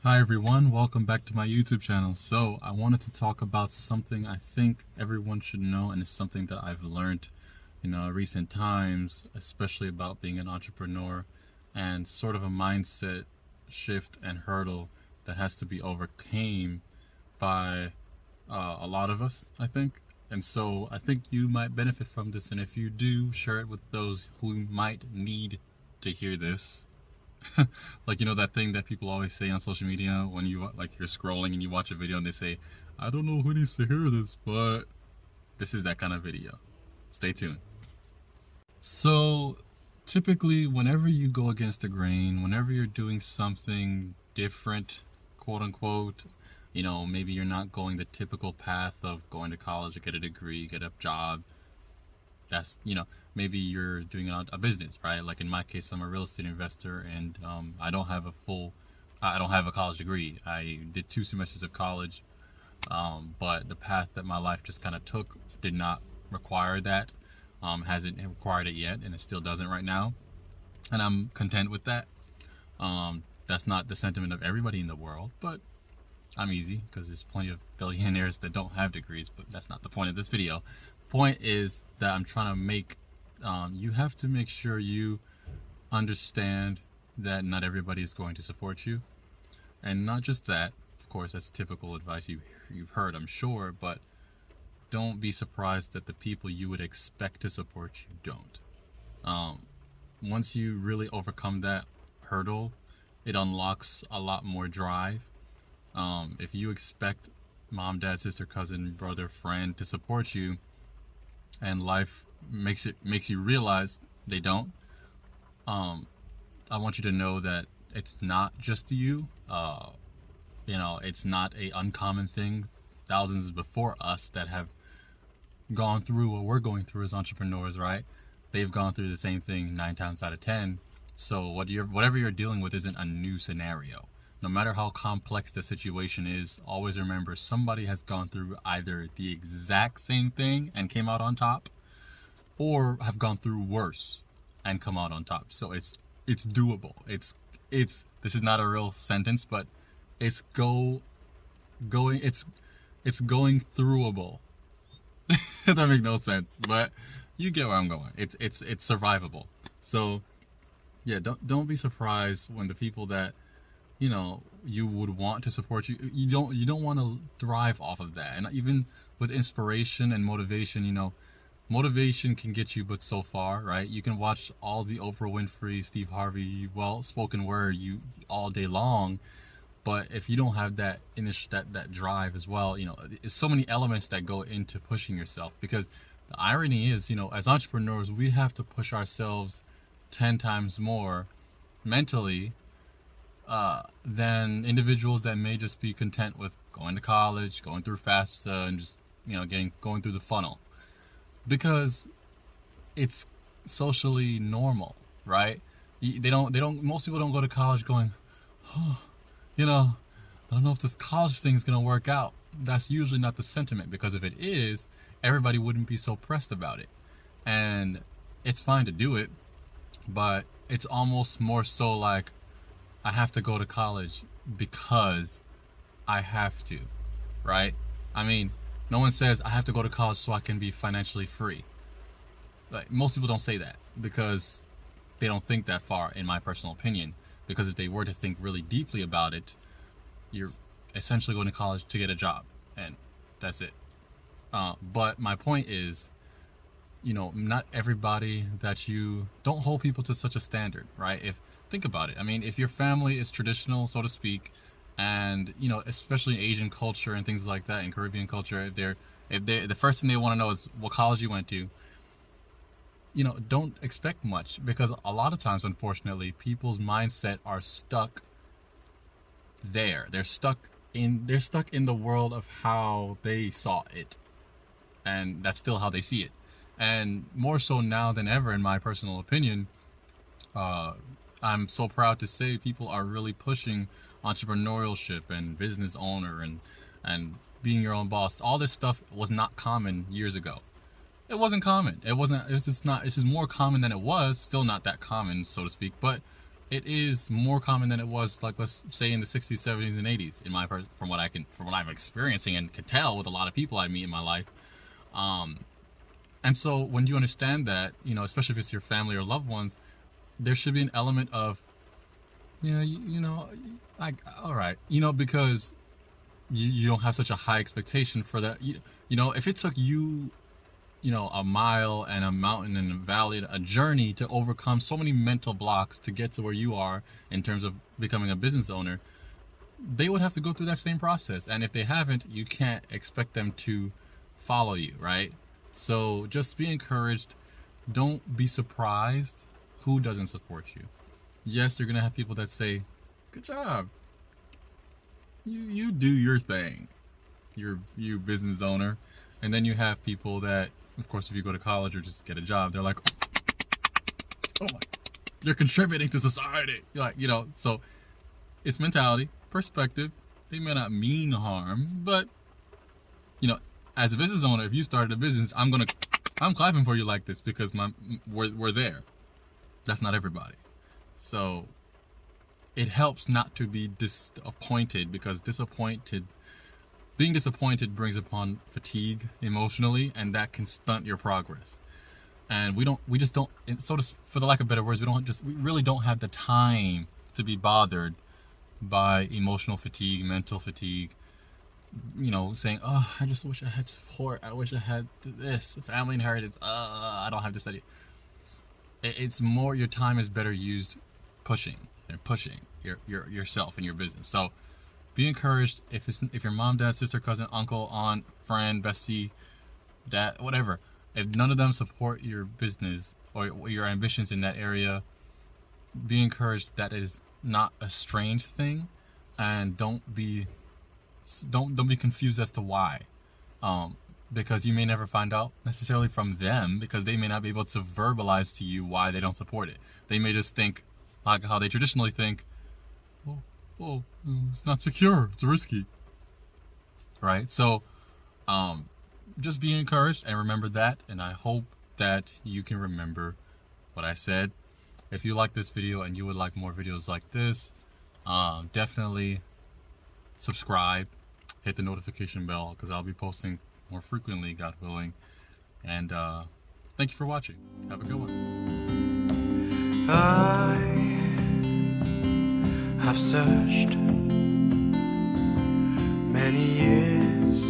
Hi everyone, welcome back to my YouTube channel. So I wanted to talk about something I think everyone should know, and it's something that I've learned in recent times, especially about being an entrepreneur and sort of a mindset shift and hurdle that has to be overcame by a lot of us, I think. And so I think you might benefit from this, and if you do, share it with those who might need to hear this. Like, that thing that people always say on social media when you're scrolling and you watch a video and they say, I don't know who needs to hear this, but this is that kind of video. Stay tuned. So typically, whenever you go against the grain, whenever you're doing something different, quote unquote, maybe you're not going the typical path of going to college to get a degree, get a job. That's, maybe you're doing a business, right? Like in my case, I'm a real estate investor, and I don't have a college degree. I did 2 semesters of college, but the path that my life just kind of took did not require that. Hasn't required it yet, and it still doesn't right now, and I'm content with that. That's not the sentiment of everybody in the world, but I'm easy because there's plenty of billionaires that don't have degrees, but that's not the point of this video. Point is that I'm trying to make, you have to make sure you understand that not everybody is going to support you. And not just that, of course, that's typical advice you've heard, I'm sure, but don't be surprised that the people you would expect to support you don't. Once you really overcome that hurdle, it unlocks a lot more drive. If you expect mom, dad, sister, cousin, brother, friend to support you, and life makes you realize they don't, I want you to know that it's not just you. It's not a uncommon thing. Thousands before us that have gone through what we're going through as entrepreneurs, right? They've gone through the same thing 9 times out of 10. So whatever you're dealing with isn't a new scenario. No matter how complex the situation is, always remember somebody has gone through either the exact same thing and came out on top, or have gone through worse and come out on top. So it's doable. It's this is not a real sentence, but it's going throughable. That makes no sense, but you get where I'm going. It's survivable. So yeah, don't be surprised when the people that you would want to support you, you don't want to thrive off of that. And even with inspiration and motivation, motivation can get you but so far, right? You can watch all the Oprah Winfrey, Steve Harvey, spoken word all day long, but if you don't have that that drive as well, it's so many elements that go into pushing yourself. Because the irony is, as entrepreneurs, we have to push ourselves 10 times more mentally than individuals that may just be content with going to college, going through FAFSA, and just going through the funnel, because it's socially normal, right? Most people don't go to college going, oh, I don't know if this college thing is gonna work out. That's usually not the sentiment, because if it is, everybody wouldn't be so pressed about it. And it's fine to do it, but it's almost more so like, I have to go to college because I have to, right? I mean, no one says I have to go to college so I can be financially free. Like, most people don't say that because they don't think that far, in my personal opinion. Because if they were to think really deeply about it, you're essentially going to college to get a job, and that's it. But my point is, not everybody don't hold people to such a standard, right? Think about it. I mean, if your family is traditional, so to speak, and especially in Asian culture and things like that, in Caribbean culture, if they the first thing they want to know is what college you went to, don't expect much, because a lot of times, unfortunately, people's mindset are stuck there. They're stuck in the world of how they saw it, and that's still how they see it. And more so now than ever, in my personal opinion, I'm so proud to say people are really pushing entrepreneurship and business owner and being your own boss. All this stuff was not common years ago. It wasn't common. It's just more common than it was. Still not that common, so to speak, but it is more common than it was, like, let's say in the 60s, 70s, and 80s. From what I'm experiencing and can tell with a lot of people I meet in my life. And so when you understand that, especially if it's your family or loved ones, there should be an element of, all right, because you don't have such a high expectation for that. If it took you, a mile and a mountain and a valley, a journey to overcome so many mental blocks to get to where you are in terms of becoming a business owner, they would have to go through that same process. And if they haven't, you can't expect them to follow you, right? So just be encouraged. Don't be surprised who doesn't support you. Yes, you're going to have people that say, good job. You do your thing. You business owner. And then you have people that, of course, if you go to college or just get a job, they're like, oh my, you're contributing to society. Like, so it's mentality, perspective. They may not mean harm, but, as a business owner, if you started a business, I'm clapping for you like this because we're there. That's not everybody. So it helps not to be disappointed, because being disappointed brings upon fatigue emotionally, and that can stunt your progress. And for the lack of better words, we really don't have the time to be bothered by emotional fatigue, mental fatigue, saying, oh, I just wish I had support. I wish I had this family inheritance. I don't have this idea. It's more, your time is better used pushing yourself and your business. So be encouraged. If your mom, dad, sister, cousin, uncle, aunt, friend, bestie, dad, whatever, if none of them support your business or your ambitions in that area, be encouraged that it is not a strange thing, and don't be confused as to why, because you may never find out necessarily from them, because they may not be able to verbalize to you why they don't support it. They may just think, like how they traditionally think, oh, it's not secure, it's risky, right? So just be encouraged and remember that, and I hope that you can remember what I said. If you like this video and you would like more videos like this, definitely subscribe, hit the notification bell, because I'll be posting more frequently, God willing. And thank you for watching. Have a good one. I have searched many years